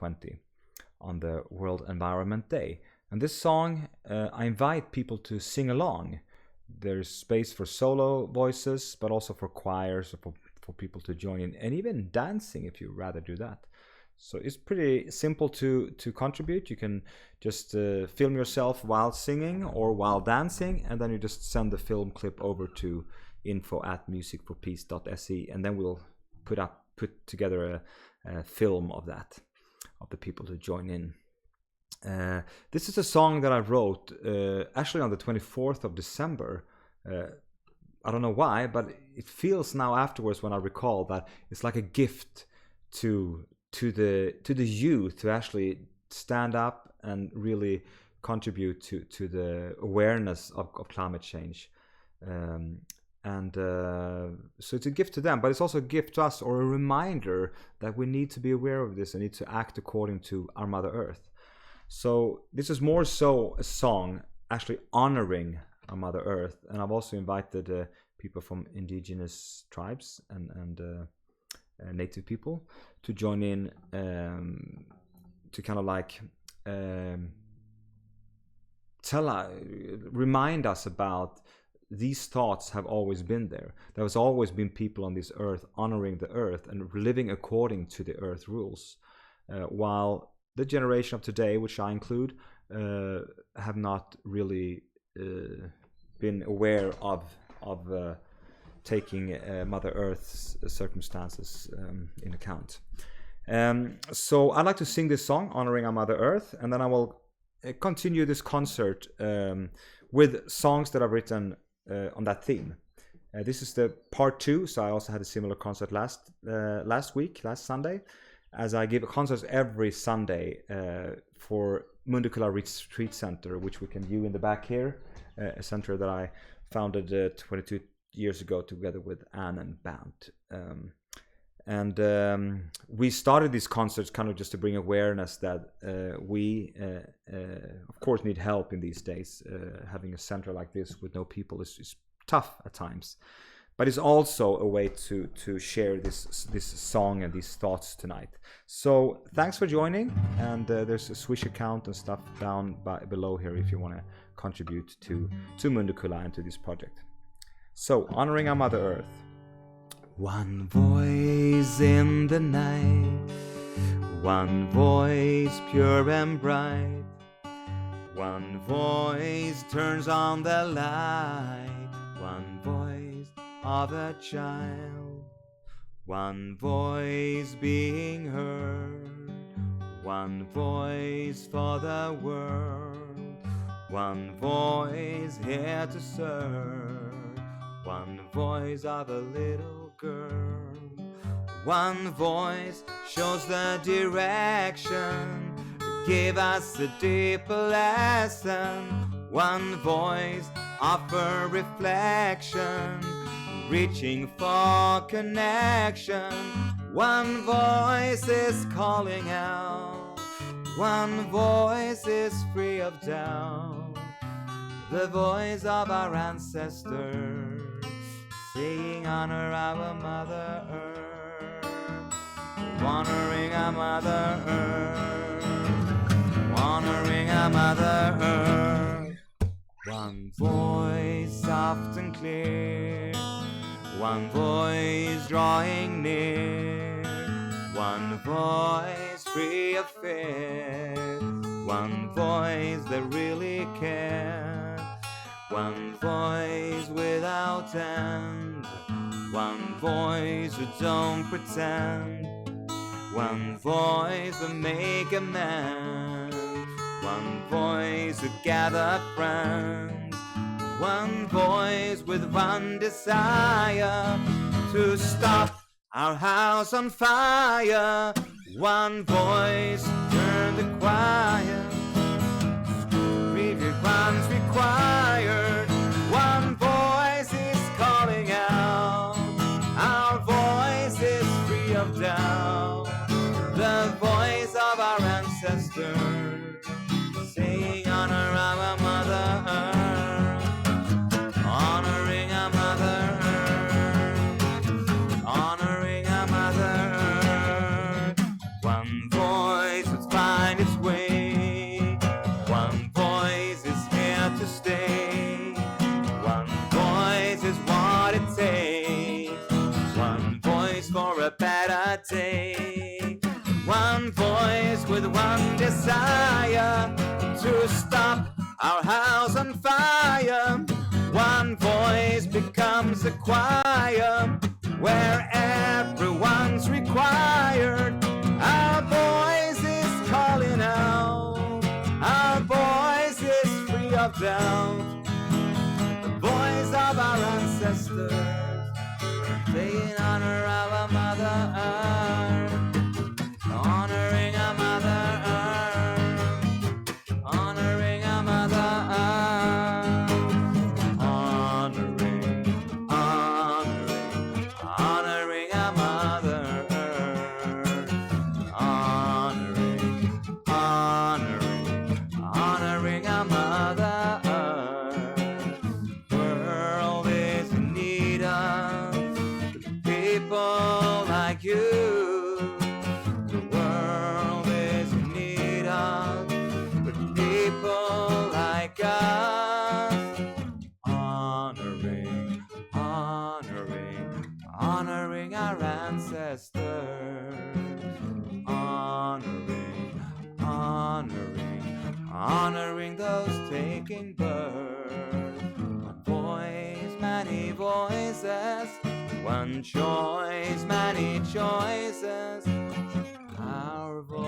2020 on the World Environment Day. And this song, I invite people to sing along. There's space for solo voices, but also for choirs, for people to join in, and even dancing if you rather do that. So it's pretty simple to contribute. You can just film yourself while singing or while dancing, and then you just send the film clip over to info@musicforpeace.se, and then we'll put together a film of that, of the people to join in. This is a song that I wrote actually on the 24th of December. I don't know why, but it feels now afterwards when I recall that it's like a gift to the youth to actually stand up and really contribute to the awareness of climate change. So it's a gift to them, but it's also a gift to us, or a reminder that we need to be aware of this and need to act according to our Mother Earth. So this is more so a song actually honoring our Mother Earth, and I've also invited people from indigenous tribes and native people to join in, to kind of like remind us about these thoughts have always been there. There has always been people on this earth honoring the earth and living according to the earth rules, while the generation of today, which I include, have not really been aware of taking Mother Earth's circumstances in account. So I'd like to sing this song honoring our Mother Earth, and then I will continue this concert with songs that I've written on that theme. This is the part 2, so I also had a similar concert last Sunday, as I give concerts every Sunday for Mundekulla Retreat Center, which we can view in the back here, a center that I founded 22 years ago together with Anne and Bant. We started these concerts kind of just to bring awareness that we, of course, need help in these days. Having a center like this with no people is tough at times. But it's also a way to share this song and these thoughts tonight. So thanks for joining, and there's a Swish account and stuff down below here if you want to contribute to Mundekulla and to this project. So, honoring our Mother Earth. One voice in the night, one voice pure and bright, one voice turns on the light, one voice of a child, one voice being heard, one voice for the world, one voice here to serve, one voice of a little girl, one voice shows the direction, give us a deeper lesson, one voice offer reflection, reaching for connection, one voice is calling out, one voice is free of doubt, the voice of our ancestors, saying honor our Mother Earth, honoring our Mother Earth, honoring our Mother Earth. One voice soft and clear, one voice drawing near, one voice free of fear, one voice that really cares, one voice without end, one voice who don't pretend, one voice that make amends, one voice who gather friends, one voice with one desire to stop our house on fire, one voice turn the quiet, one's required, one voice is calling out, our voice is free of doubt, the voice of our ancestors, saying honor our Mother Earth, honoring our Mother Earth, honoring our Mother Earth, one voice one voice with one desire to stop our house on fire. One voice becomes a choir where everyone's required. Our voice is calling out. Our voice is free of doubt. The voice of our ancestors, saying honor our Mother Earth. Honoring our Mother Earth. Honoring our Mother Earth. Honoring our Mother Earth. Honoring our Mother Earth. World is in need of people like you. The world is in need of people like us. Honoring our ancestors. Honoring those taking birth. One voice, many voices. One choice, many choices. Our voice.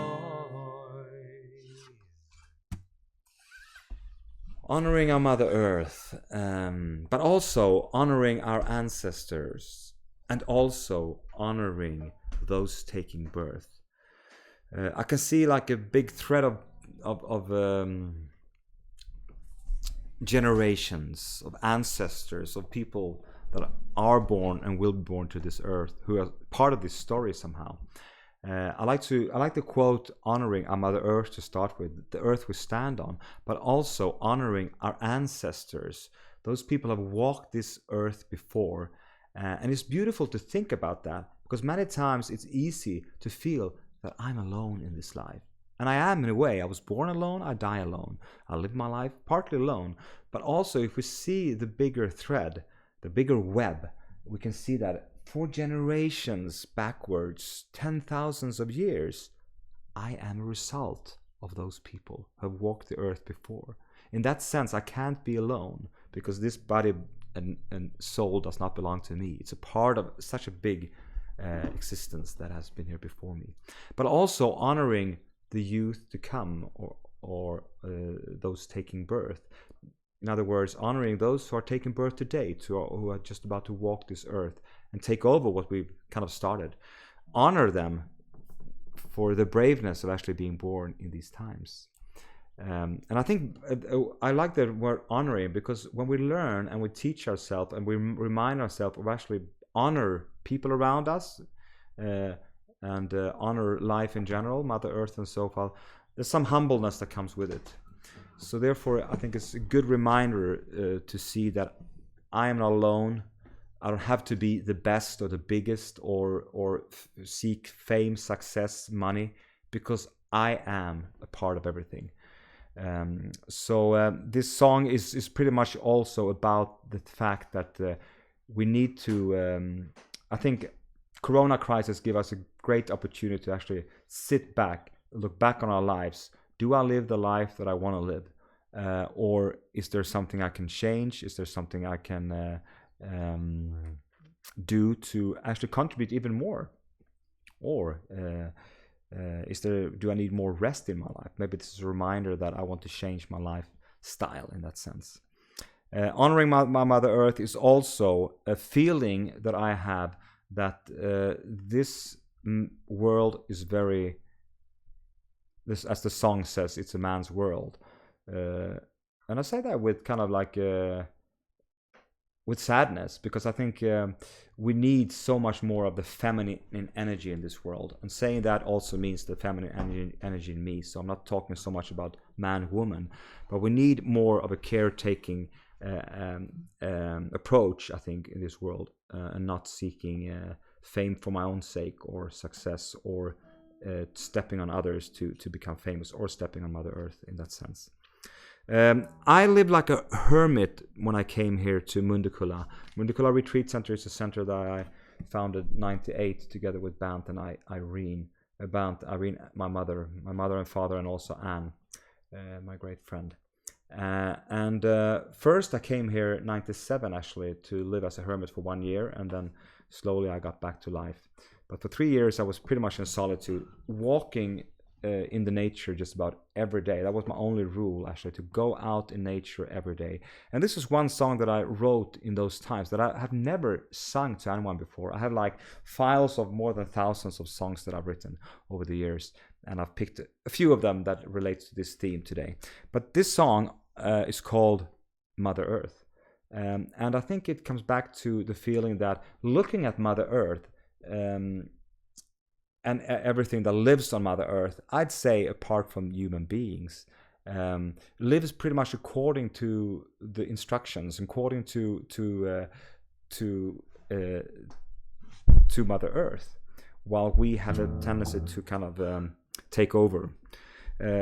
Honoring our Mother Earth, but also honoring our ancestors, and also honoring those taking birth. I can see like a big thread of generations, of ancestors, of people that are born and will be born to this earth, who are part of this story somehow. I like the quote, honoring our Mother Earth to start with, the earth we stand on, but also honoring our ancestors. Those people have walked this earth before, and it's beautiful to think about that, because many times it's easy to feel that I'm alone in this life. And I am in a way. I was born alone, I die alone. I live my life partly alone. But also if we see the bigger thread, the bigger web, we can see that for generations backwards, 10,000s of years, I am a result of those people who have walked the earth before. In that sense, I can't be alone, because this body and soul does not belong to me. It's a part of such a big existence that has been here before me. But also honoring the youth to come, or those taking birth. In other words, honoring those who are taking birth today, who are just about to walk this earth and take over what we've kind of started. Honor them for the braveness of actually being born in these times. And I think I like the word honoring, because when we learn and we teach ourselves and we remind ourselves of actually honor people around us, and honor life in general, Mother Earth and so forth, there's some humbleness that comes with it. So therefore, I think it's a good reminder to see that I am not alone. I don't have to be the best or the biggest or seek fame, success, money, because I am a part of everything. So this song is pretty much also about the fact that we need to, I think Corona crisis give us a great opportunity to actually sit back, look back on our lives. Do I live the life that I want to live? Or is there something I can change? Is there something I can do to actually contribute even more? Or do I need more rest in my life? Maybe this is a reminder that I want to change my lifestyle in that sense. Honoring my Mother Earth is also a feeling that I have that this world is very, this, as the song says, it's a man's world. And I say that with kind of like with sadness, because I think we need so much more of the feminine energy in this world. And saying that also means the feminine energy in me. So I'm not talking so much about man, woman, but we need more of a caretaking approach, I think, in this world, and not seeking fame for my own sake, or success, or stepping on others to become famous, or stepping on Mother Earth in that sense. I lived like a hermit when I came here to Mundekulla. Mundekulla Retreat Center is a center that I founded in '98 together with Bant and Irene. about Irene, my mother and father, and also Anne, my great friend. And first I came here in 97 actually to live as a hermit for 1 year, and then slowly I got back to life. But for 3 years I was pretty much in solitude, walking in the nature just about every day. That was my only rule, actually, to go out in nature every day. And this is one song that I wrote in those times that I have never sung to anyone before. I have like files of more than thousands of songs that I've written over the years, and I've picked a few of them that relate to this theme today. But this song is called Mother Earth. And I think it comes back to the feeling that looking at Mother Earth, and everything that lives on Mother Earth, I'd say apart from human beings, lives pretty much according to the instructions, according to Mother Earth, while we have a tendency to kind of take over.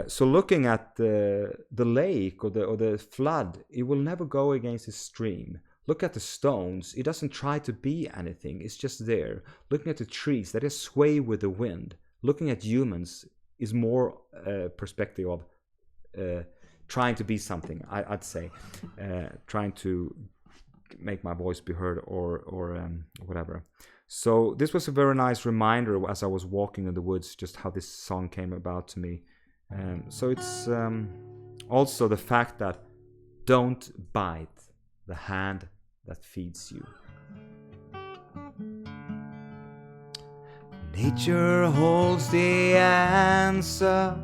So looking at the lake or the flood, it will never go against the stream. Look at the stones, it doesn't try to be anything, it's just there. Looking at the trees, they just sway with the wind. Looking at humans is more perspective of trying to be something, I'd say. Trying to make my voice be heard or whatever. So this was a very nice reminder as I was walking in the woods, just how this song came about to me. So it's also the fact that don't bite the hand that feeds you. Nature holds the answer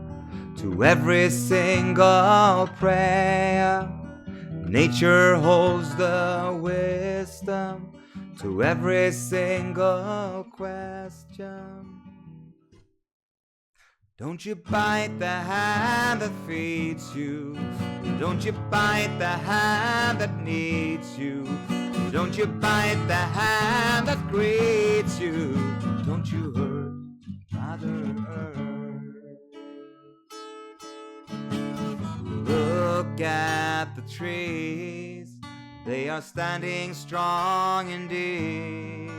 to every single prayer. Nature holds the wisdom to every single question. Don't you bite the hand that feeds you. Don't you bite the hand that needs you. Don't you bite the hand that greets you. Don't you hurt Mother Earth. Look at the trees, they are standing strong indeed.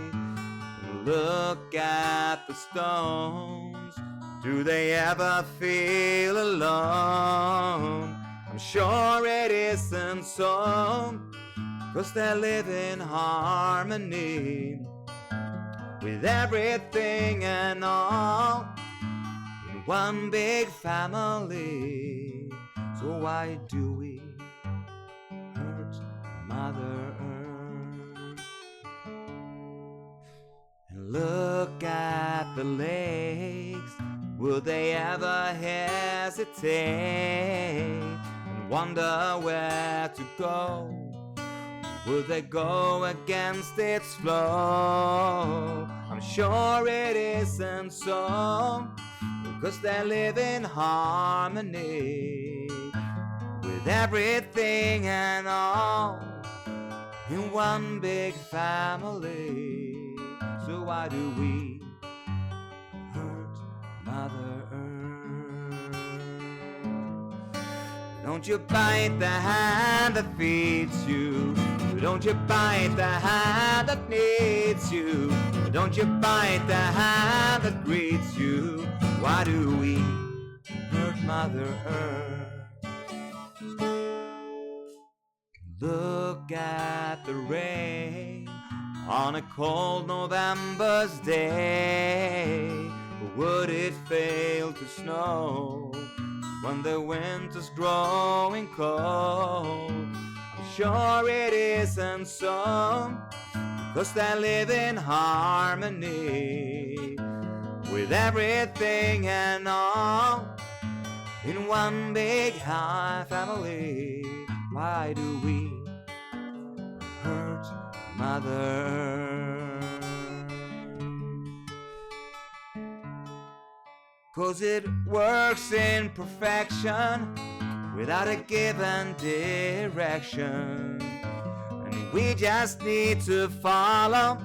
Look at the stones, do they ever feel alone? I'm sure it isn't so, 'cause they live in harmony with everything and all in one big family. So why do we hurt Mother Earth? And look at the lakes, will they ever hesitate and wonder where to go? Will they go against its flow? I'm sure it isn't so, because they live in harmony with everything and all in one big family. So why do we hurt Mother Earth? Don't you bite the hand that feeds you. Don't you bite the hand that needs you. Don't you bite the hand that greets you. Why do we hurt Mother Earth? Look at the rain on a cold November's day. Would it fail to snow when the winter's growing cold? I'm sure it isn't so, 'cause they live in harmony with everything and all in one big high family. Why do we hurt Mother Earth? 'Cause it works in perfection without a given direction, and we just need to follow,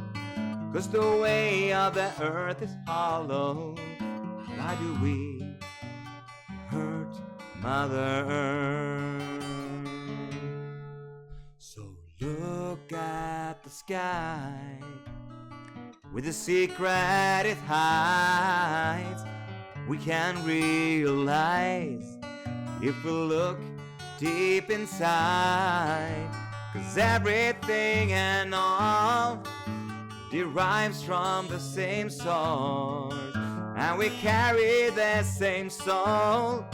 'cause the way of the earth is hollow. Why do we hurt Mother Earth? So look at the sky with the secret it hides. we can realize if we look deep inside. 'Cause everything and all derives from the same source, and we carry the same soul.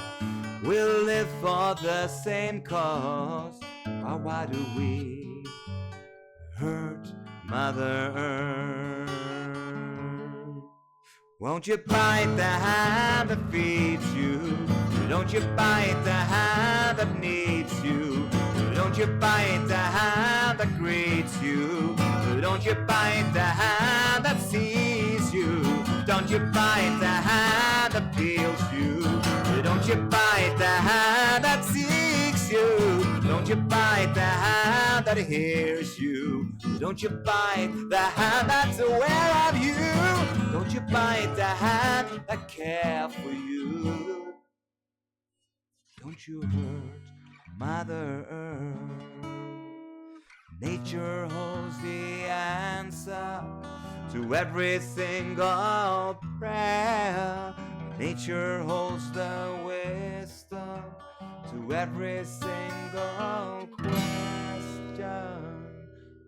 We live for the same cause. Or why do we hurt Mother Earth? Won't you bite the hand that feeds you? Don't you bite the hand that needs you? Don't you bite the hand that greets you? Don't you bite the hand that sees you? Don't you bite the hand that feels you? Don't you bite the hand that seeks you? Don't you bite the hand that hears you? Don't you bite the hand that's aware of you? Don't you bite the hand that cares for you? Don't you hurt Mother Earth. Nature holds the answer to every single prayer. Nature holds the wisdom to every single question.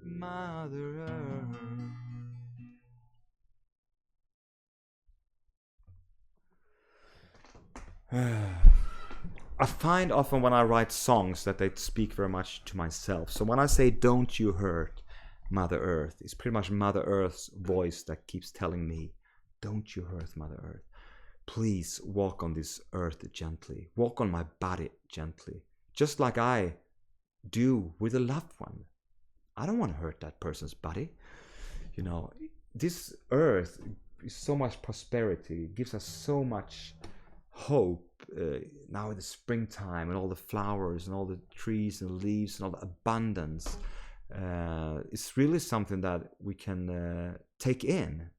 Mother Earth. I find often when I write songs that they speak very much to myself. So when I say don't you hurt Mother Earth, it's pretty much Mother Earth's voice that keeps telling me, don't you hurt Mother Earth. Please walk on this earth gently. Walk on my body gently. Just like I do with a loved one. I don't want to hurt that person's body. You know, this earth is so much prosperity. It gives us so much hope now in the springtime, and all the flowers and all the trees and leaves and all the abundance. It's really something that we can take in.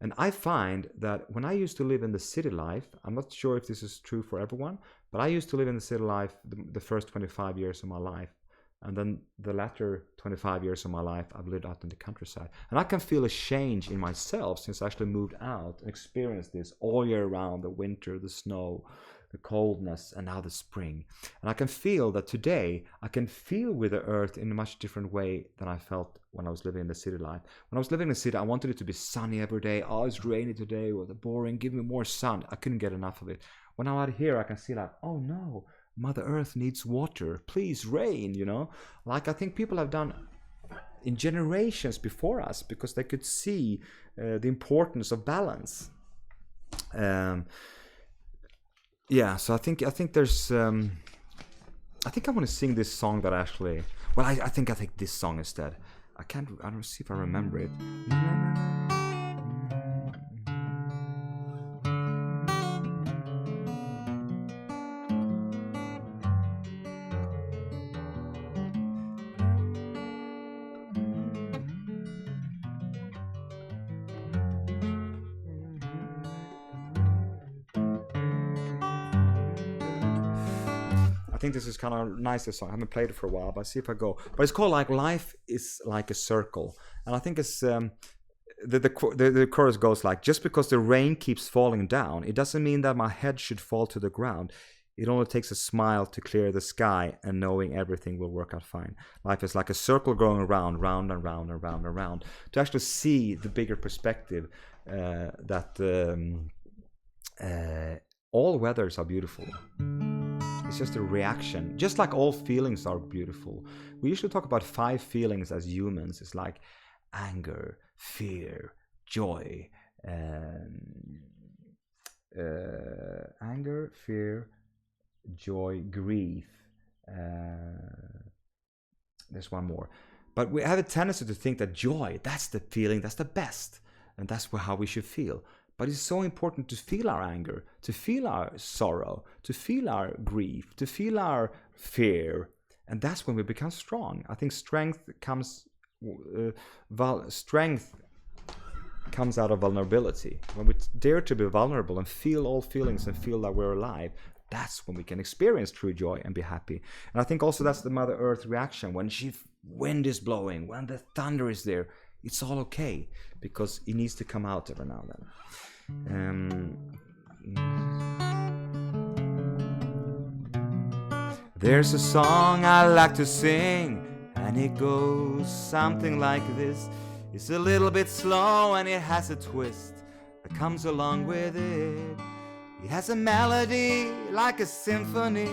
And I find that when I used to live in the city life, I'm not sure if this is true for everyone, but I used to live in the city life the first 25 years of my life. And then the latter 25 years of my life, I've lived out in the countryside. And I can feel a change in myself since I actually moved out and experienced this all year round, the winter, the snow, the coldness, and now the spring. And I can feel that today, I can feel with the earth in a much different way than I felt when I was living in the city life. When I was living in the city, I wanted it to be sunny every day. Oh, it's rainy today, or the boring, give me more sun. I couldn't get enough of it. When I'm out here, I can see like, oh no, Mother Earth needs water. Please rain, you know? Like I think people have done in generations before us because they could see the importance of balance. Yeah, so I think there's I think I want to sing this song that actually, well, I think I take this song instead. I don't see if I remember it. I think this is kind of nice, this song. I haven't played it for a while, but see if I go. But it's called like Life is Like a Circle. And I think it's the chorus goes like, just because the rain keeps falling down, it doesn't mean that my head should fall to the ground. It only takes a smile to clear the sky and knowing everything will work out fine. Life is like a circle going around, round and round and round and round. To actually see the bigger perspective that all weathers are beautiful. It's just a reaction. Just like all feelings are beautiful. We usually talk about 5 feelings as humans. It's like anger, fear, joy, anger, fear, joy, grief. There's one more. But we have a tendency to think that joy, that's the feeling, that's the best. And that's how we should feel. But it's so important to feel our anger, to feel our sorrow, to feel our grief, to feel our fear. And that's when we become strong. I think strength comes out of vulnerability. When we dare to be vulnerable and feel all feelings and feel that we're alive, that's when we can experience true joy and be happy. And I think also that's the Mother Earth reaction. When wind is blowing, when the thunder is there, it's all okay because it needs to come out every now and then. There's a song I like to sing, and it goes something like this. It's a little bit slow and it has a twist that comes along with it. It has a melody like a symphony.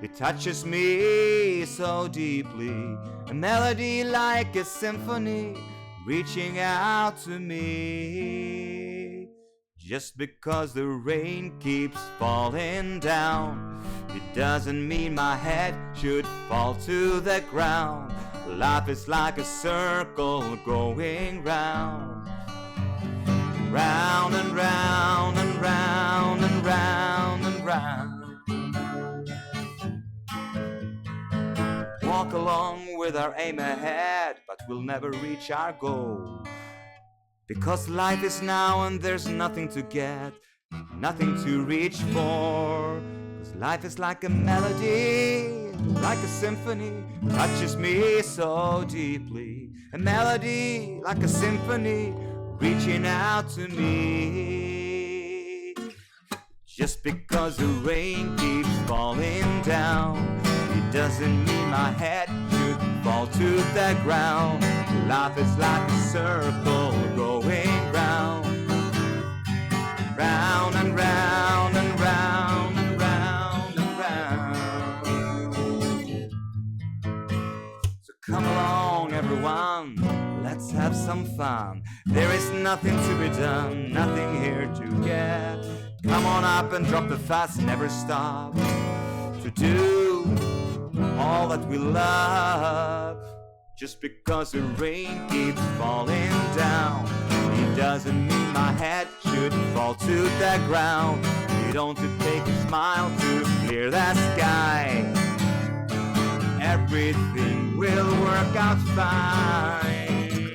It touches me so deeply. A melody like a symphony reaching out to me. Just because the rain keeps falling down, it doesn't mean my head should fall to the ground. Life is like a circle going round, round and round and round and round and round. Walk along with our aim ahead, but we'll never reach our goal. Because life is now and there's nothing to get, nothing to reach for. Because life is like a melody, like a symphony, touches me so deeply. A melody like a symphony, reaching out to me. Just because the rain keeps falling down, it doesn't mean my head should fall to the ground. Life is like a circle going round, round and round and round and round and round. So come along everyone, let's have some fun. There is nothing to be done, nothing here to get. Come on up and drop the fuss, never stop to do all that we love. Just because the rain keeps falling down, it doesn't mean my head should fall to the ground. You don't have to take a smile to clear the sky. Everything will work out fine.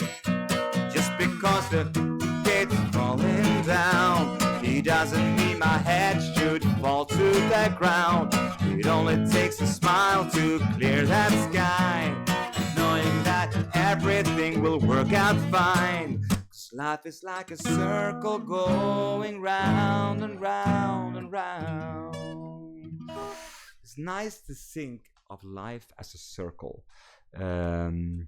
Just because the keeps falling down, it doesn't mean my head should fall to the ground. It only takes a smile to clear that sky, knowing that everything will work out fine. 'Cause life is like a circle going round and round and round. It's nice to think of life as a circle. And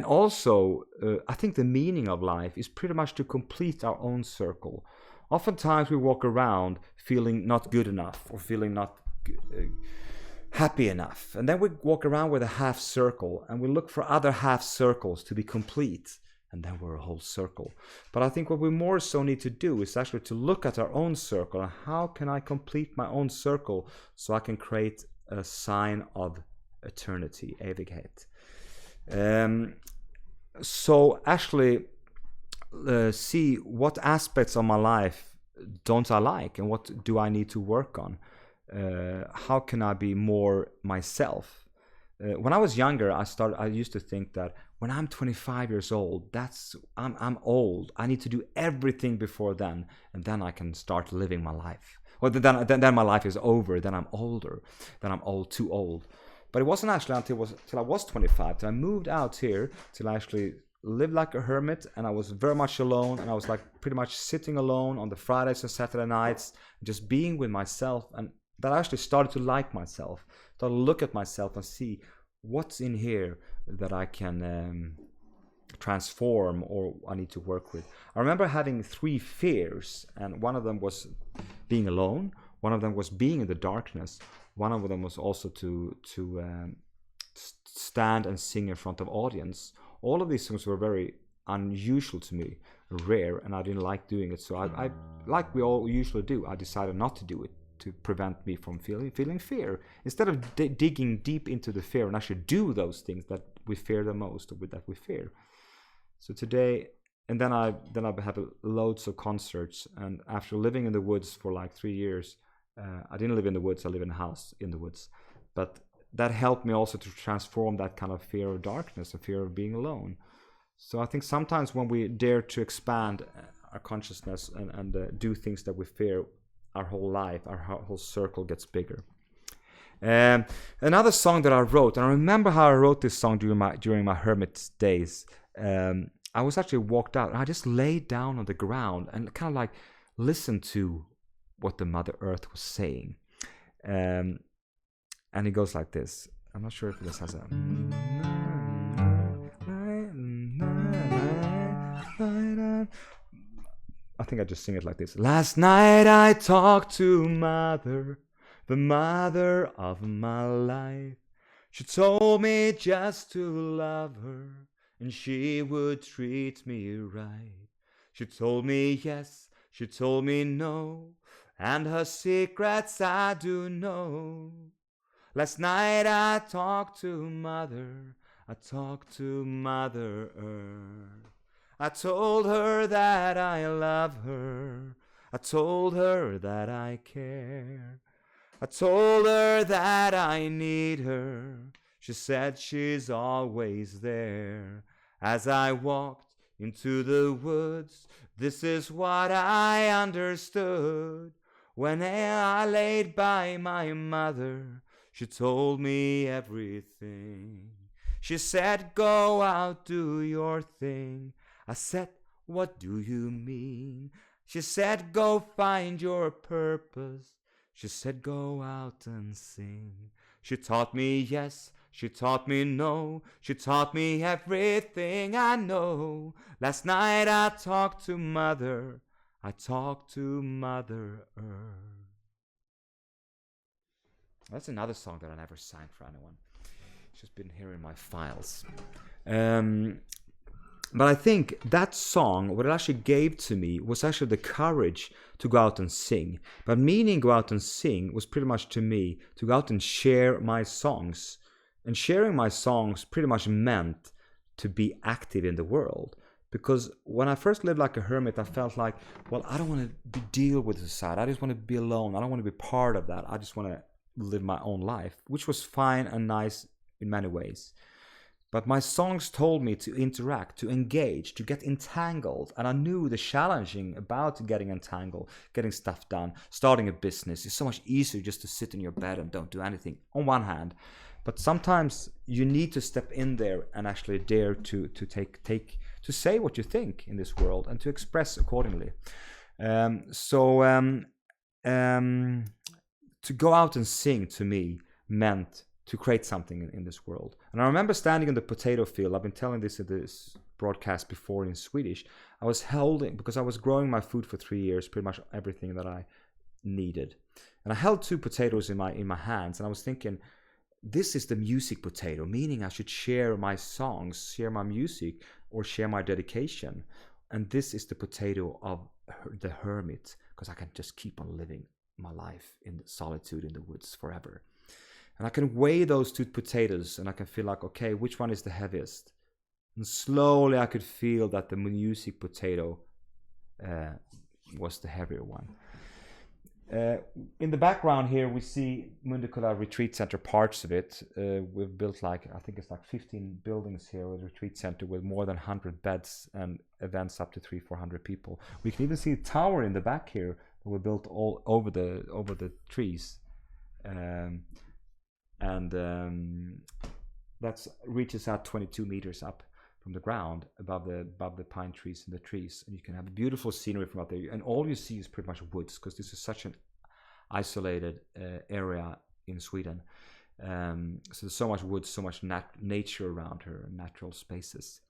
also, I think the meaning of life is pretty much to complete our own circle. Oftentimes we walk around feeling not good enough or feeling not happy enough. And then we walk around with a half circle and we look for other half circles to be complete. And then we're a whole circle. But I think what we more so need to do is actually to look at our own circle and how can I complete my own circle so I can create a sign of eternity, evighet. So actually see what aspects of my life don't I like and what do I need to work on. How can I be more myself? When I was younger, I used to think that when I'm 25 years old, I'm old. I need to do everything before then, and then I can start living my life. Well, then my life is over. Then I'm older. Then I'm too old. But it wasn't actually until I was 25 till I moved out here, till I actually lived like a hermit, and I was very much alone, and I was like pretty much sitting alone on the Fridays and Saturday nights, just being with myself, and that I actually started to like myself, started to look at myself and see what's in here that I can transform or I need to work with. I remember having 3 fears, and one of them was being alone, one of them was being in the darkness, one of them was also to stand and sing in front of audience. All of these things were very unusual to me, rare, and I didn't like doing it. So I like we all usually do, I decided not to do it to prevent me from feeling fear. Instead of digging deep into the fear and actually do those things that we fear the most, or that we fear. So today, and then I have loads of concerts, and after living in the woods for like 3 years, I didn't live in the woods, I live in a house in the woods. But that helped me also to transform that kind of fear of darkness, a fear of being alone. So I think sometimes when we dare to expand our consciousness and do things that we fear, our whole life, our whole circle gets bigger. Another song that I wrote, and I remember how I wrote this song during my hermit days. I was actually walked out, and I just laid down on the ground and kind of like listened to what the Mother Earth was saying. And it goes like this. I'm not sure if this has a... I think I just sing it like this. Last night I talked to Mother, the mother of my life. She told me just to love her, and she would treat me right. She told me yes, she told me no, and her secrets I do know. Last night I talked to Mother, I talked to Mother Earth. I told her that I love her, I told her that I care. I told her that I need her. She said she's always there. As I walked into the woods, this is what I understood. When I laid by my mother, she told me everything. She said, go out, do your thing. I said, what do you mean? She said, go find your purpose. She said, go out and sing. She taught me yes, she taught me no. She taught me everything I know. Last night I talked to Mother, I talked to Mother Earth. That's another song that I never sang for anyone. It's just been here in my files. But I think that song, what it actually gave to me was actually the courage to go out and sing. But meaning go out and sing was pretty much to me to go out and share my songs. And sharing my songs pretty much meant to be active in the world. Because when I first lived like a hermit, I felt like, well, I don't want to deal with society. I just want to be alone. I don't want to be part of that. I just want to live my own life, which was fine and nice in many ways. But my songs told me to interact, to engage, to get entangled. And I knew the challenging about getting entangled, getting stuff done, starting a business. It's so much easier just to sit in your bed and don't do anything, on one hand. But sometimes you need to step in there and actually dare to to say what you think in this world and to express accordingly. To go out and sing to me meant to create something in this world. And I remember standing in the potato field. I've been telling this in this broadcast before in Swedish. I was holding, because I was growing my food for 3 years, pretty much everything that I needed. And I held 2 potatoes in my hands, and I was thinking, this is the music potato, meaning I should share my songs, share my music, or share my dedication. And this is the potato of the hermit, because I can just keep on living my life in solitude in the woods forever. And I can weigh those 2 potatoes and I can feel like, okay, which one is the heaviest? And slowly I could feel that the music potato was the heavier one. In the background here, we see Mundekulla Retreat Center, parts of it. We've built I think it's 15 buildings here with a retreat center with more than 100 beds and events up to 300-400 people. We can even see a tower in the back here that we built all over the trees. That reaches out 22 meters up from the ground above the pine trees and the trees, and you can have a beautiful scenery from out there. And all you see is pretty much woods, because this is such an isolated area in Sweden. So there's so much woods, so much nature around her, natural spaces.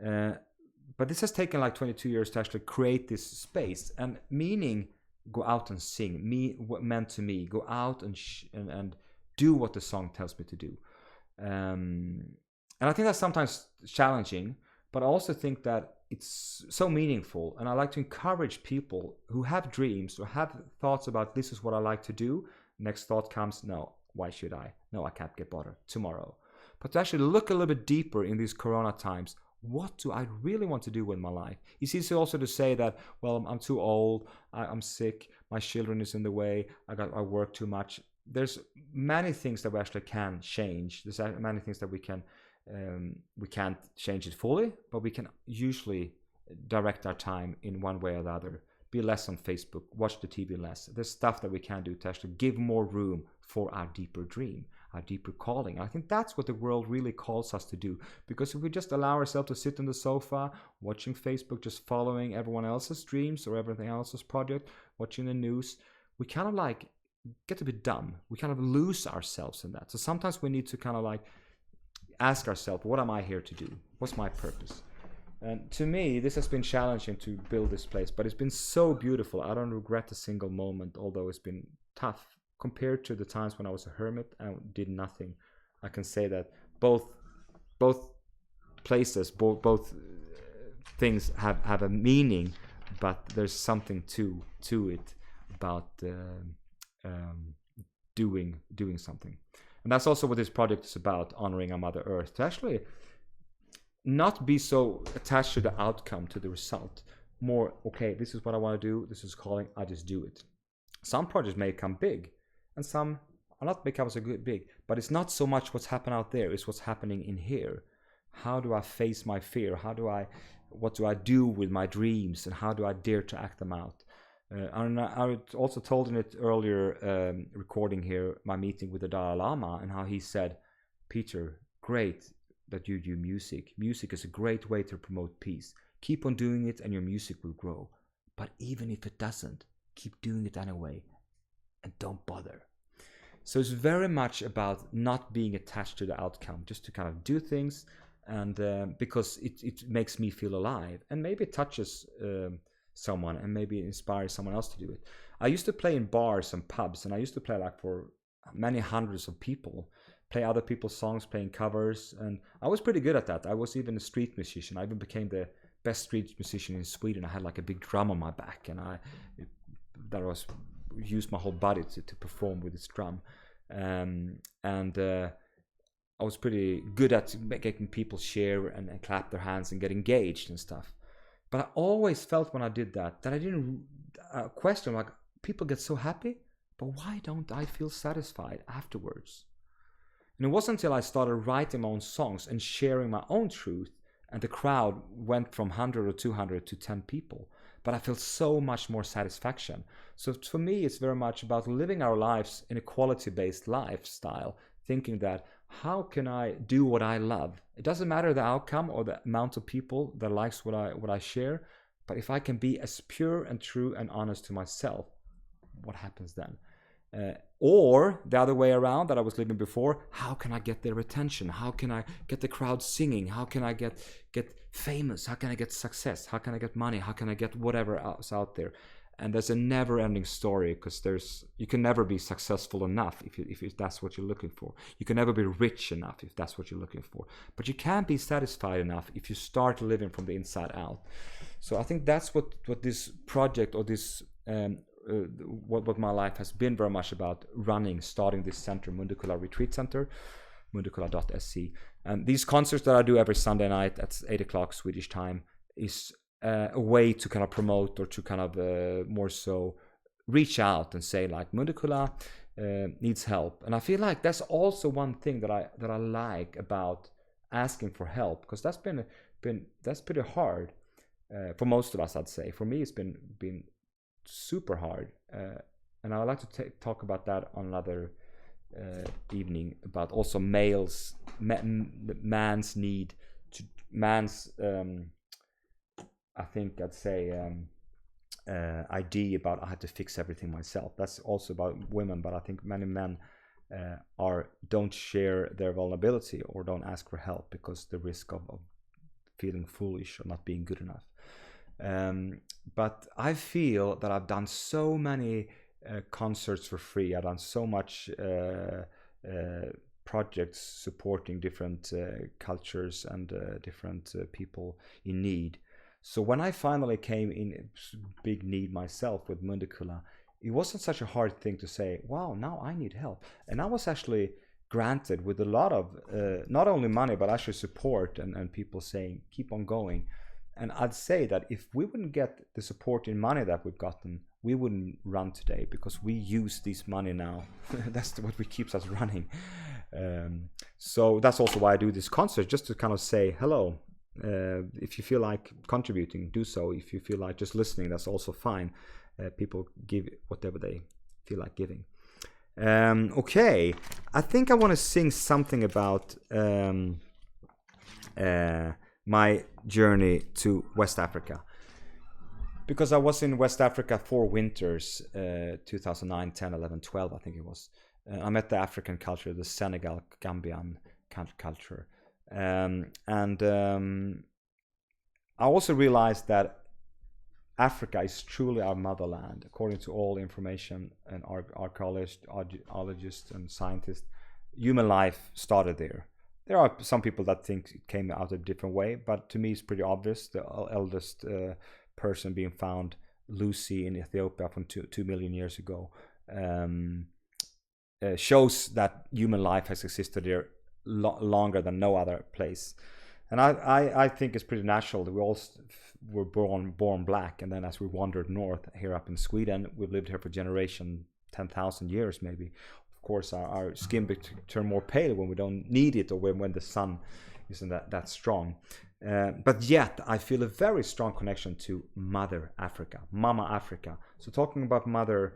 But this has taken 22 years to actually create this space, and meaning go out and sing. What meant to me, go out and do what the song tells me to do. And I think that's sometimes challenging, but I also think that it's so meaningful. And I like to encourage people who have dreams or have thoughts about, this is what I like to do. Next thought comes, no, why should I? No, I can't get better tomorrow. But to actually look a little bit deeper in these Corona times, what do I really want to do with my life? It's easy also to say that, well, I'm too old, I'm sick, my children is in the way, I work too much. There's many things that we actually can change. There's many things that we can't change it fully, but we can usually direct our time in one way or the other. Be less on Facebook, watch the TV less. There's stuff that we can do to actually give more room for our deeper dream, our deeper calling. I think that's what the world really calls us to do, because if we just allow ourselves to sit on the sofa watching Facebook, just following everyone else's dreams or everything else's project, watching the news, we kind of like get a bit dumb. We kind of lose ourselves in that. So sometimes we need to kind of like ask ourselves, what am I here to do? What's my purpose? And to me, this has been challenging to build this place, but it's been so beautiful. I don't regret a single moment, although it's been tough compared to the times when I was a hermit and did nothing. I can say that both places, both things have a meaning, but there's something to it about doing something. And that's also what this project is about, honoring our Mother Earth, to actually not be so attached to the outcome, to the result. More, okay, this is what I want to do, this is calling, I just do it. Some projects may become big, and some are not become so big, but it's not so much what's happening out there, it's what's happening in here. How do I face my fear? What do I do with my dreams, and how do I dare to act them out? And I also told in it earlier recording here, my meeting with the Dalai Lama, and how he said, Peter, great that you do music. Music is a great way to promote peace. Keep on doing it and your music will grow. But even if it doesn't, keep doing it anyway and don't bother. So it's very much about not being attached to the outcome, just to kind of do things, and because it makes me feel alive, and maybe it touches someone, and maybe it inspires someone else to do it. I used to play in bars and pubs, and I used to play like for many hundreds of people, play other people's songs, playing covers, and I was pretty good at that. I was even a street musician. I even became the best street musician in Sweden. I had like a big drum on my back, and I used my whole body to perform with this drum, and I was pretty good at making people share and clap their hands and get engaged and stuff. But I always felt when I did that I didn't question, like, people get so happy, but why don't I feel satisfied afterwards? And it wasn't until I started writing my own songs and sharing my own truth, and the crowd went from 100 or 200 to 10 people, but I felt so much more satisfaction. So for me, it's very much about living our lives in a quality-based lifestyle, thinking that, how can I do what I love? It doesn't matter the outcome or the amount of people that likes what I share, but if I can be as pure and true and honest to myself, what happens then? Or the other way around that I was living before, how can I get their attention? How can I get the crowd singing? How can I get famous? How can I get success? How can I get money? How can I get whatever else out there? And there's a never-ending story, because you can never be successful enough if that's what you're looking for. You can never be rich enough if that's what you're looking for. But you can be satisfied enough if you start living from the inside out. So I think that's what this project, or this what my life has been very much about, starting this center, Mundekulla Retreat Center, mundekulla.se. And these concerts that I do every Sunday night at 8 o'clock Swedish time is a way to kind of promote, or to kind of more so reach out and say, like, Mundekulla needs help. And I feel like that's also one thing that I like about asking for help, because that's pretty hard for most of us, I'd say. For me, it's been super hard, and I would like to talk about that on another evening, about also man's need to I think I'd say idea about I had to fix everything myself. That's also about women, but I think many men don't share their vulnerability or don't ask for help because the risk of feeling foolish or not being good enough. But I feel that I've done so many concerts for free. I've done so much projects supporting different cultures and different people in need. So when I finally came in big need myself with Mundekulla, it wasn't such a hard thing to say, wow, now I need help. And I was actually granted with a lot of, not only money, but actually support and people saying, keep on going. And I'd say that if we wouldn't get the support in money that we've gotten, we wouldn't run today, because we use this money now. That's what keeps us running. So that's also why I do this concert, just to kind of say hello. If you feel like contributing, do so. If you feel like just listening, that's also fine. People give whatever they feel like giving. Okay, I think I want to sing something about my journey to West Africa. Because I was in West Africa 4 winters, 2009, 10, 11, 12, I think it was. I met the African culture, the Senegal, Gambian culture. I also realized that Africa is truly our motherland, according to all information and archaeologists and scientists. Human life started there. There are some people that think it came out a different way, but to me it's pretty obvious. The eldest person being found, Lucy, in Ethiopia from 2 million years ago, shows that human life has existed there longer than no other place. And I think it's pretty natural that we all were born black, and then as we wandered north here up in Sweden, we've lived here for generation 10,000 years maybe. Of course, our skin turn more pale when we don't need it, or when the sun isn't that strong. But yet, I feel a very strong connection to Mother Africa, Mama Africa. So talking about mother,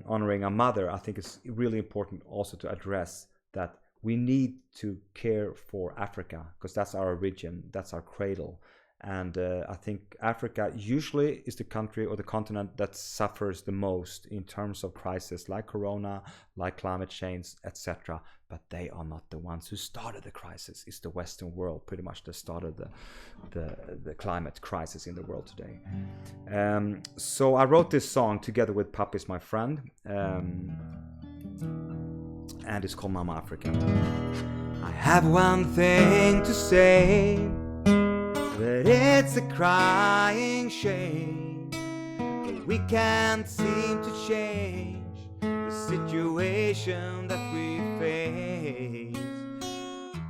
honoring a mother, I think it's really important also to address that we need to care for Africa, because that's our origin, that's our cradle. And I think Africa usually is the country or the continent that suffers the most in terms of crisis like corona, like climate change, etc. But they are not the ones who started the crisis. It's the Western world pretty much that started the climate crisis in the world today. So I wrote this song together with Pappis, my friend, and it's called Mama Africa. I have one thing to say, but it's a crying shame that we can't seem to change the situation that we face.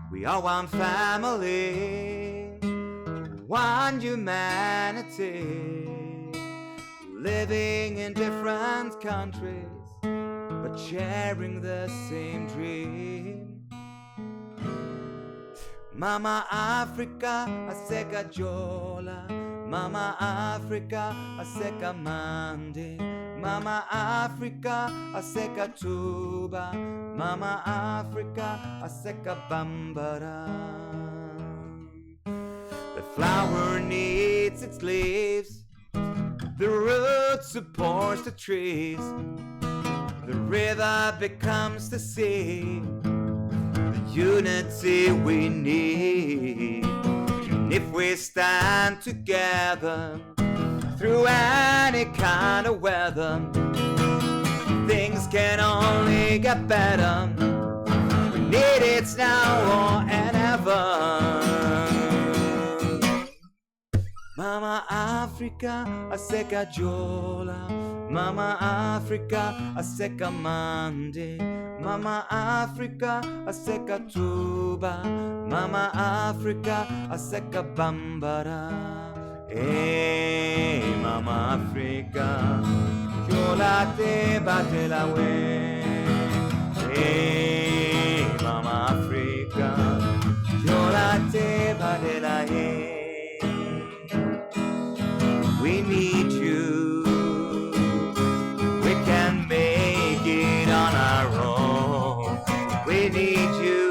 We are one family, one humanity, living in different countries, but sharing the same dream. Mama Africa, aseka jola. Mama Africa, aseka mande. Mama Africa, aseka tuba. Mama Africa, aseka bambara. The flower needs its leaves, the roots support the trees, the river becomes the sea. Unity we need, and if we stand together through any kind of weather, things can only get better. We need it now or ever. Mama Africa, aseka jola. Mama Africa, aseka mande. Mama Africa, aseka tuba. Mama Africa, aseka bambara. Hey, Mama Africa, jola te bate la we. Hey, Mama Africa, jola te bate la he. We need you. We can make it on our own. We need you.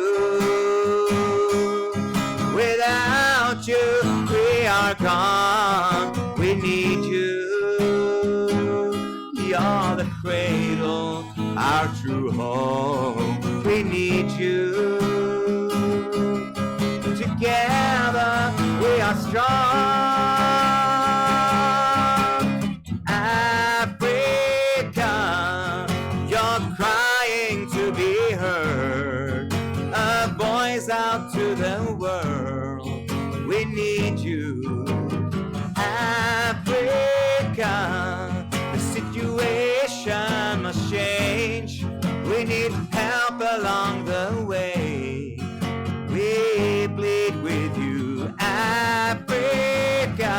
Without you, we are gone. We need you. You're the cradle, our true home. We need you. Together, we are strong. Out to the world, we need you. Africa, the situation must change. We need help along the way. We bleed with you, Africa.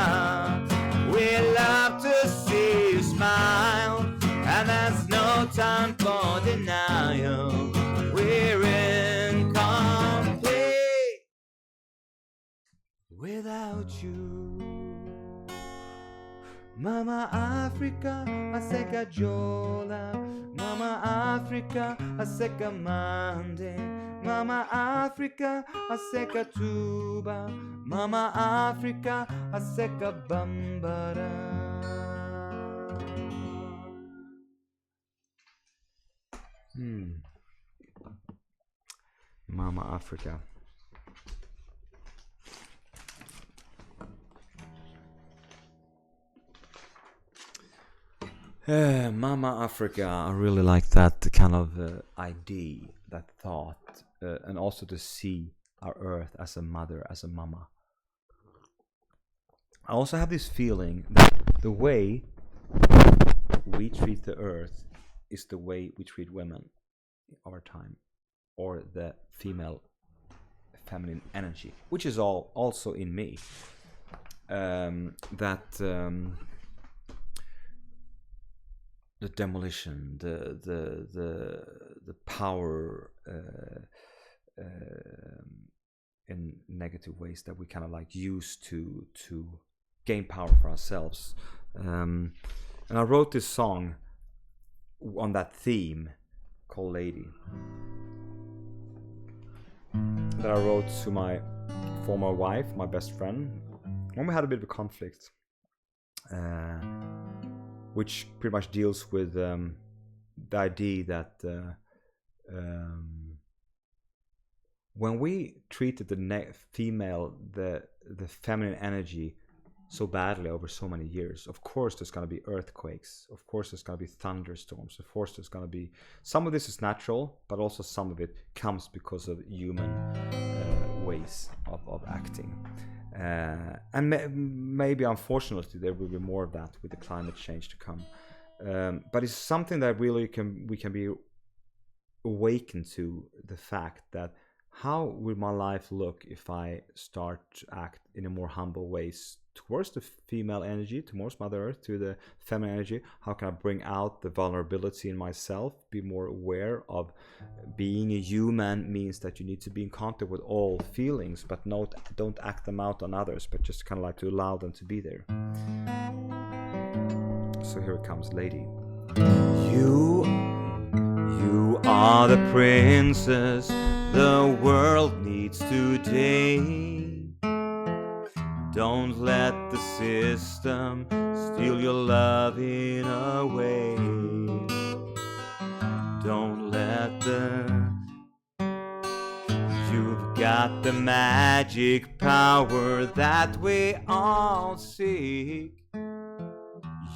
We love to see you smile, and there's no time for denial. We're in without you. Mama Africa, aseka jola. Mama Africa, aseka mande. Mama Africa, aseka tuba. Mama Africa, aseka bambara. Hmm. Mama Africa. Mama Africa. I really like that kind of idea, that thought, and also to see our Earth as a mother, as a mama. I also have this feeling that the way we treat the Earth is the way we treat women over time, or the female feminine energy, which is all also in me. That the demolition, the power in negative ways that we kind of like use to gain power for ourselves. And I wrote this song on that theme called Lady, that I wrote to my former wife, my best friend, when we had a bit of a conflict, which pretty much deals with the idea that when we treated the female, the feminine energy so badly over so many years, of course there's going to be earthquakes, of course there's going to be thunderstorms, of course there's going to be, some of this is natural, but also some of it comes because of human ways of acting. And maybe unfortunately there will be more of that with the climate change to come. But it's something that really we can be awakened to, the fact that how will my life look if I start to act in a more humble ways towards the female energy, towards Mother Earth, to the feminine energy? How can I bring out the vulnerability in myself, be more aware of being a human means that you need to be in contact with all feelings, but don't act them out on others, but just kind of like to allow them to be there. So here it comes, Lady. You are the princess the world needs today. Don't let the system steal your loving away. Don't let You've got the magic power that we all seek.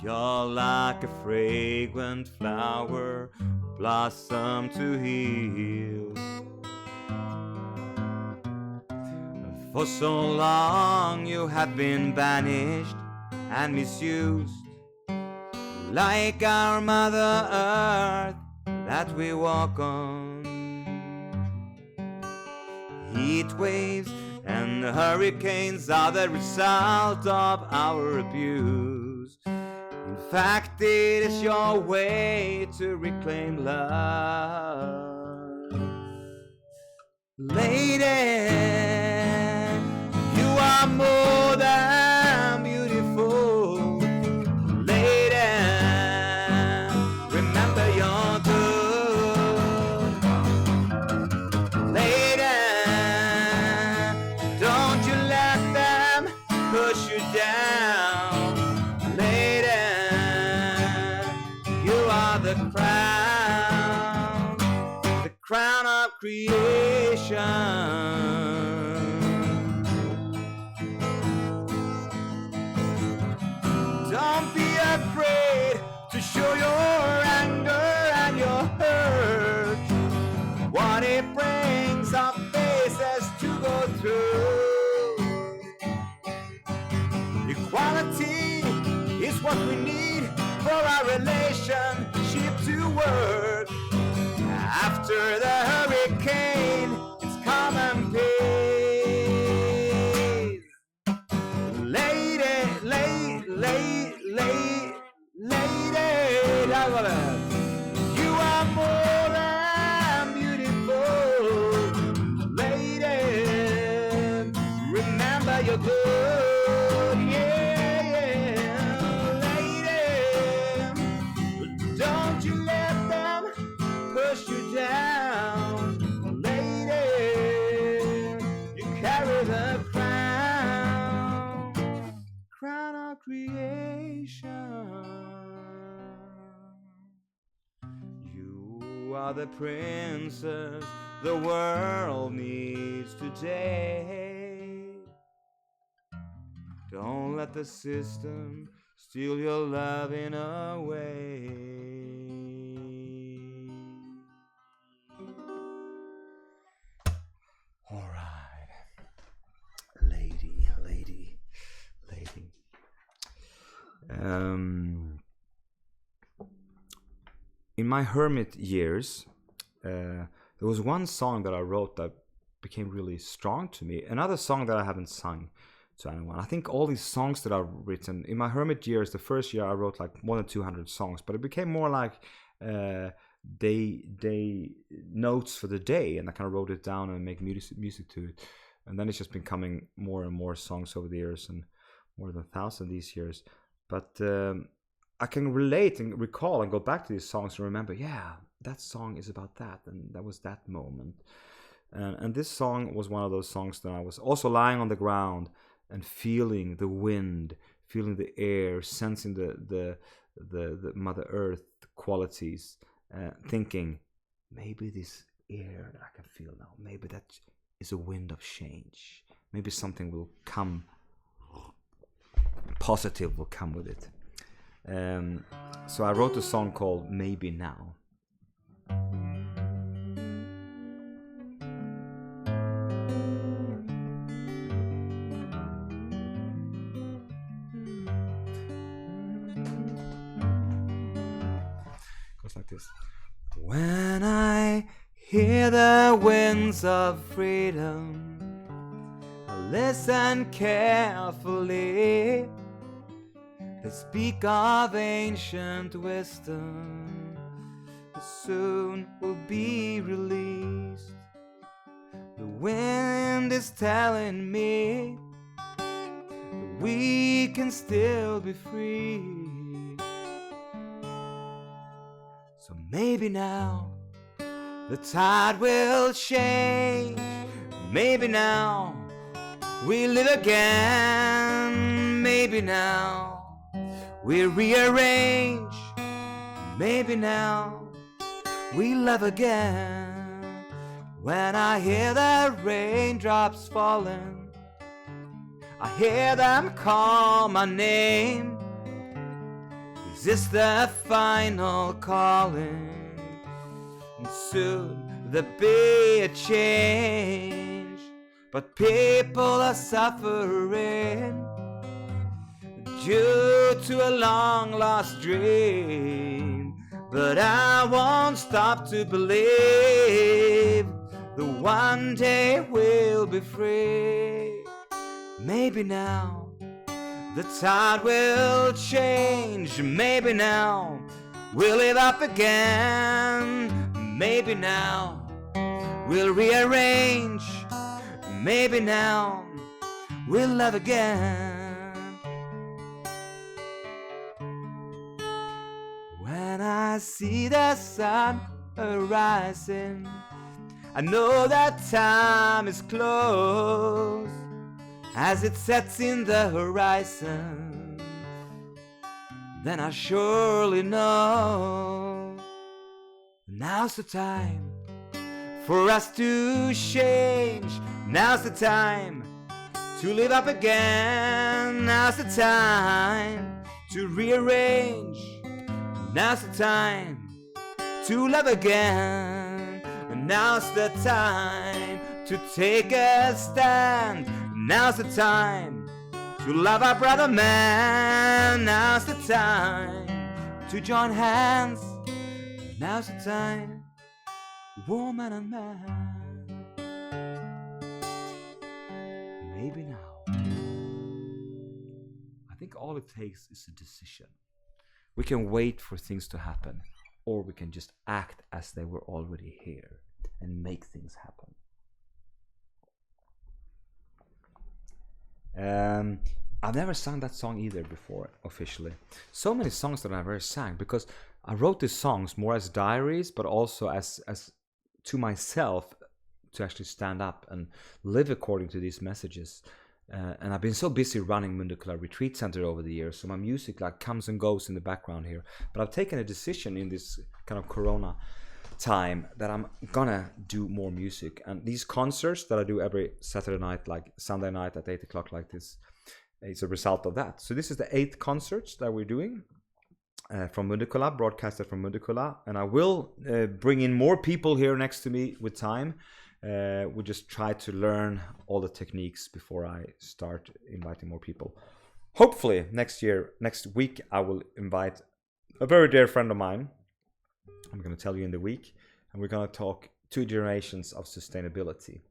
You're like a fragrant flower, blossom to heal. For so long you have been banished and misused, like our Mother Earth that we walk on. Heat waves and hurricanes are the result of our abuse. In fact, it is your way to reclaim love. Lady, you are more than beautiful. Lady, remember your good. Lady, don't you let them push you down. Lady, you are the crown of creation. Don't be afraid to show your anger and your hurt. What it brings our faces to go through. Equality is what we need for our relationship to work. After the hurricane, it's commonplace. Lady, you are more than beautiful. Lady, remember your good, yeah. Lady, don't you let them push you down. Lady, you carry the crown of creation. You are the princes the world needs today. Don't let the system steal your loving away. All right, lady. In my hermit years, there was one song that I wrote that became really strong to me. Another song that I haven't sung to anyone. I think all these songs that I've written in my hermit years, the first year I wrote like more than 200 songs, but it became more like day notes for the day, and I kind of wrote it down and make music to it. And then it's just been coming more and more songs over the years, and more than 1,000 these years. But I can relate and recall and go back to these songs and remember, yeah, that song is about that, and that was that moment. And this song was one of those songs that I was also lying on the ground and feeling the wind, feeling the air, sensing the Mother Earth qualities, thinking, maybe this air that I can feel now, maybe that is a wind of change. Maybe something will come, positive will come with it. So I wrote a song called Maybe Now. Goes like this. When I hear the winds of freedom, I listen carefully. They speak of ancient wisdom that soon will be released. The wind is telling me that we can still be free. So maybe now the tide will change. Maybe now we live again. Maybe now we rearrange. Maybe now we love again. When I hear the raindrops falling, I hear them call my name. Is this the final calling? And soon there'll be a change. But people are suffering due to a long lost dream. But I won't stop to believe that one day we'll be free. Maybe now the tide will change. Maybe now we'll live up again. Maybe now we'll rearrange. Maybe now we'll love again. When I see the sun rising, I know that time is close. As it sets in the horizon, then I surely know now's the time for us to change. Now's the time to live up again. Now's the time to rearrange. Now's the time to love again. And now's the time to take a stand. Now's the time to love our brother man. Now's the time to join hands. Now's the time, woman and man. Maybe now. I think all it takes is a decision. We can wait for things to happen, or we can just act as they were already here and make things happen. I've never sung that song either before officially. So many songs that I've ever sang, because I wrote these songs more as diaries, but also as to myself, to actually stand up and live according to these messages. And I've been so busy running Mundekulla Retreat Center over the years, so my music like comes and goes in the background here. But I've taken a decision in this kind of Corona time that I'm gonna do more music. And these concerts that I do every Saturday night, like Sunday night at 8 o'clock like this, is a result of that. So this is the 8th concerts that we're doing from Mundekulla, broadcasted from Mundekulla. And I will bring in more people here next to me with time. We just try to learn all the techniques before I start inviting more people. Hopefully next week, I will invite a very dear friend of mine. I'm going to tell you in the week, and we're going to talk 2 generations of sustainability.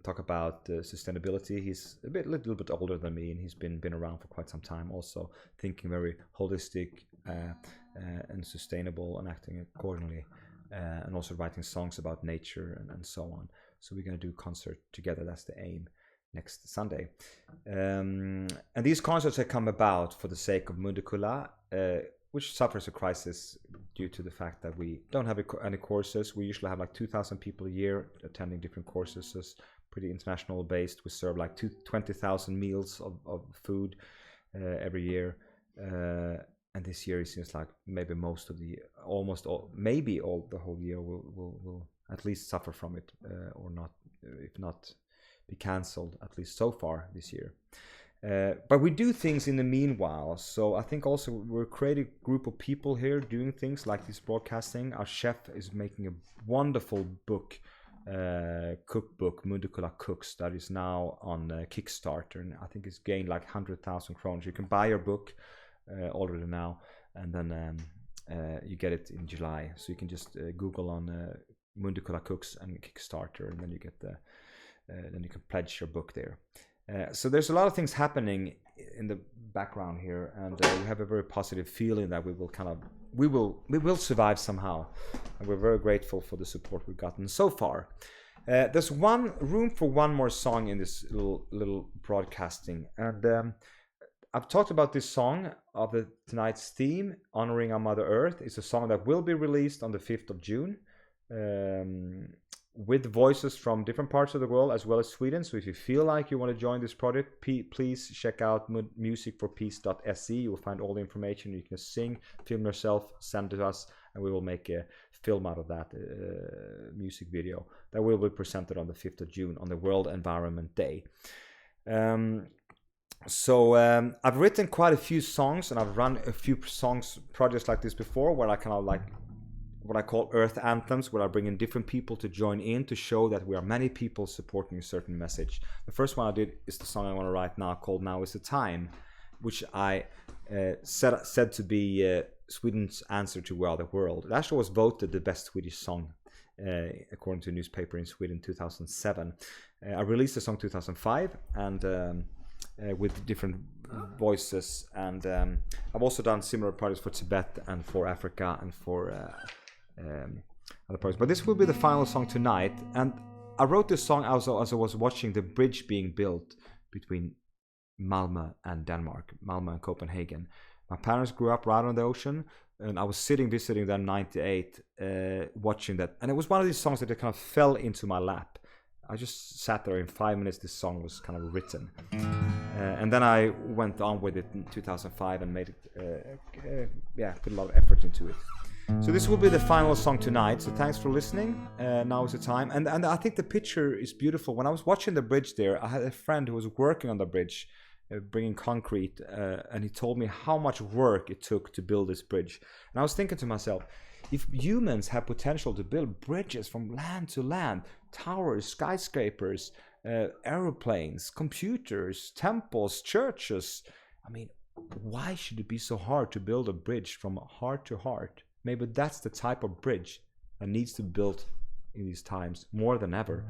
Talk about sustainability. He's a little bit older than me, and he's been around for quite some time. Also thinking very holistic and sustainable, and acting accordingly, and also writing songs about nature and so on. So we're going to do a concert together. That's the aim next Sunday. And these concerts have come about for the sake of Mundekulla, which suffers a crisis due to the fact that we don't have any courses. We usually have like 2,000 people a year attending different courses. So it's pretty international based. We serve like 20,000 meals of food every year. And this year it seems like maybe the whole year will at least suffer from it, or not, if not be cancelled, at least so far this year. But we do things in the meanwhile. So I think also we're creating a group of people here doing things like this broadcasting. Our chef is making a wonderful cookbook, Mundekulla Cooks, that is now on Kickstarter. And I think it's gained like 100,000 kronor. You can buy your book already now, and then you get it in July. So you can just Google on Mundekulla Cooks and Kickstarter, and then you get then you can pledge your book there. So there's a lot of things happening in the background here, and we have a very positive feeling that we will survive somehow, and we're very grateful for the support we've gotten so far. There's room for one more song in this little broadcasting, and I've talked about this song of tonight's theme, Honoring Our Mother Earth. It's a song that will be released on the 5th of June. With voices from different parts of the world as well as Sweden. So if you feel like you want to join this project, please check out musicforpeace.se. You will find all the information. You can sing, film yourself, send to us, and we will make a film out of that music video that will be presented on the 5th of June on the World Environment Day. So I've written quite a few songs, and I've run a few projects like this before, where I kind of like what I call Earth Anthems, where I bring in different people to join in to show that we are many people supporting a certain message. The first one I did is the song I want to write now, called Now Is the Time, which I said to be Sweden's answer to We Are the World. It actually was voted the best Swedish song according to a newspaper in Sweden in 2007. I released the song 2005, and with different voices, and I've also done similar projects for Tibet and for Africa and for other projects. But this will be the final song tonight, and I wrote this song also as I was watching the bridge being built between Malmö and Denmark, Malmö and Copenhagen. My parents grew up right on the ocean, and I was visiting them in 98, watching that, and it was one of these songs that kind of fell into my lap. I just sat there. In 5 minutes this song was kind of written, and then I went on with it in 2005 and made it put a lot of effort into it. So this will be the final song tonight, so thanks for listening. Now is the time, and I think the picture is beautiful. When I was watching the bridge there, I had a friend who was working on the bridge, bringing concrete, and he told me how much work it took to build this bridge. And I was thinking to myself, if humans have potential to build bridges from land to land, towers, skyscrapers, aeroplanes, computers, temples, churches, I mean, why should it be so hard to build a bridge from heart to heart? Maybe that's the type of bridge that needs to be built in these times more than ever.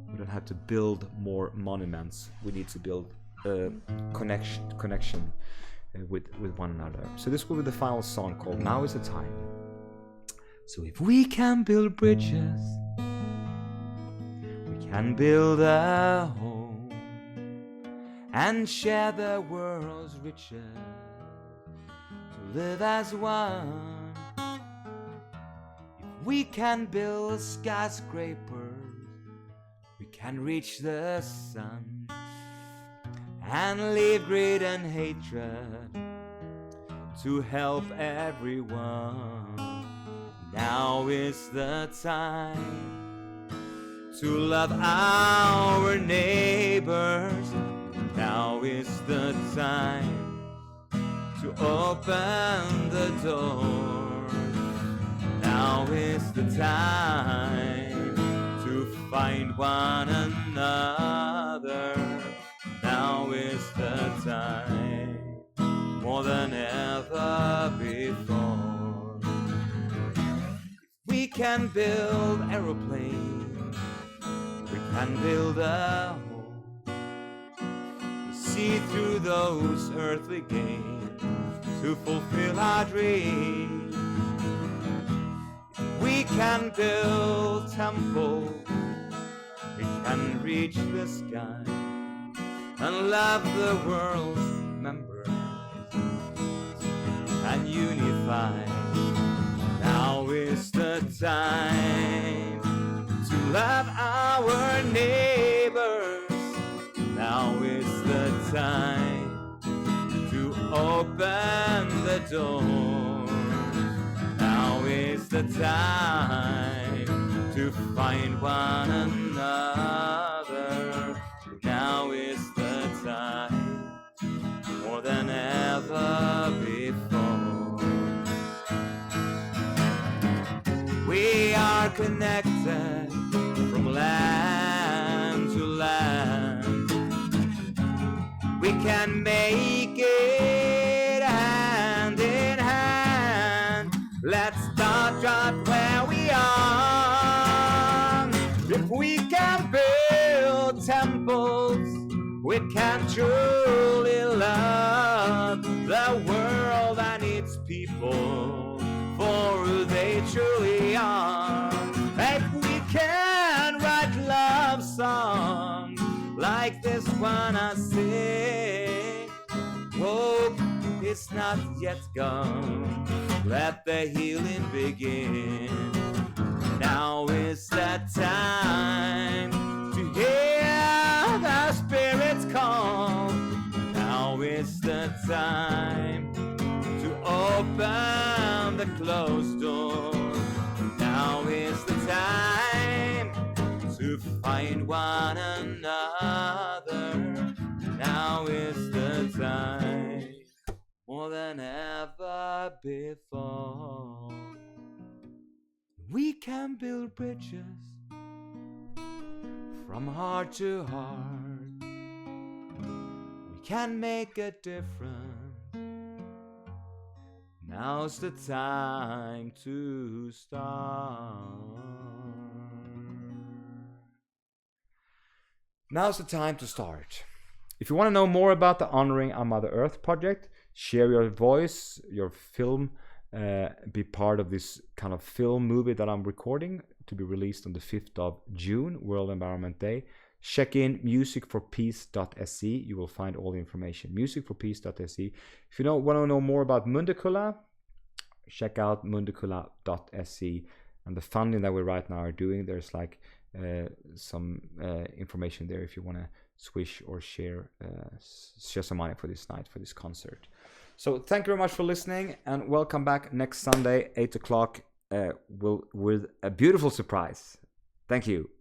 We don't have to build more monuments. We need to build connection with one another. So this will be the final song, called Now Is the Time. So if we can build bridges, we can build a home and share the world's riches, to live as one. If we can build skyscrapers, we can reach the sun and leave greed and hatred to help everyone. Now is the time to love our neighbors. Now is the time to open the door. Now is the time to find one another. Now is the time more than ever before. We can build aeroplanes, we can build a home, see through those earthly gates to fulfill our dreams. We can build temples, we can reach the sky and love the world's members and unify. Now is the time to love our neighbors. Now is the time to open the door. Now is the time to find one another. Now is the time more than ever before. We are connected from land to land. We can make it hand in hand. Let's start right where we are. If we can build temples, we can truly love the world and its people for who they truly are. If we can write love songs like this one I sing, hope is not yet gone. Let the healing begin. Now is the time to hear the spirits call. Now is the time to open the closed door. Now is the time to find one another. Now is the time more than ever before. We can build bridges from heart to heart. We can make a difference. Now's the time to start. Now's the time to start. If you want to know more about the Honoring Our Mother Earth project, share your voice, your film, be part of this kind of film movie that I'm recording to be released on the 5th of June, World Environment Day. Check in musicforpeace.se. You will find all the information. Musicforpeace.se. If you want to know more about Mundekulla, check out mundekulla.se. And the funding that we right now are doing, there's like some information there if you want to swish or share some money for this night, for this concert. So thank you very much for listening, and welcome back next Sunday, 8 o'clock, with a beautiful surprise. Thank you.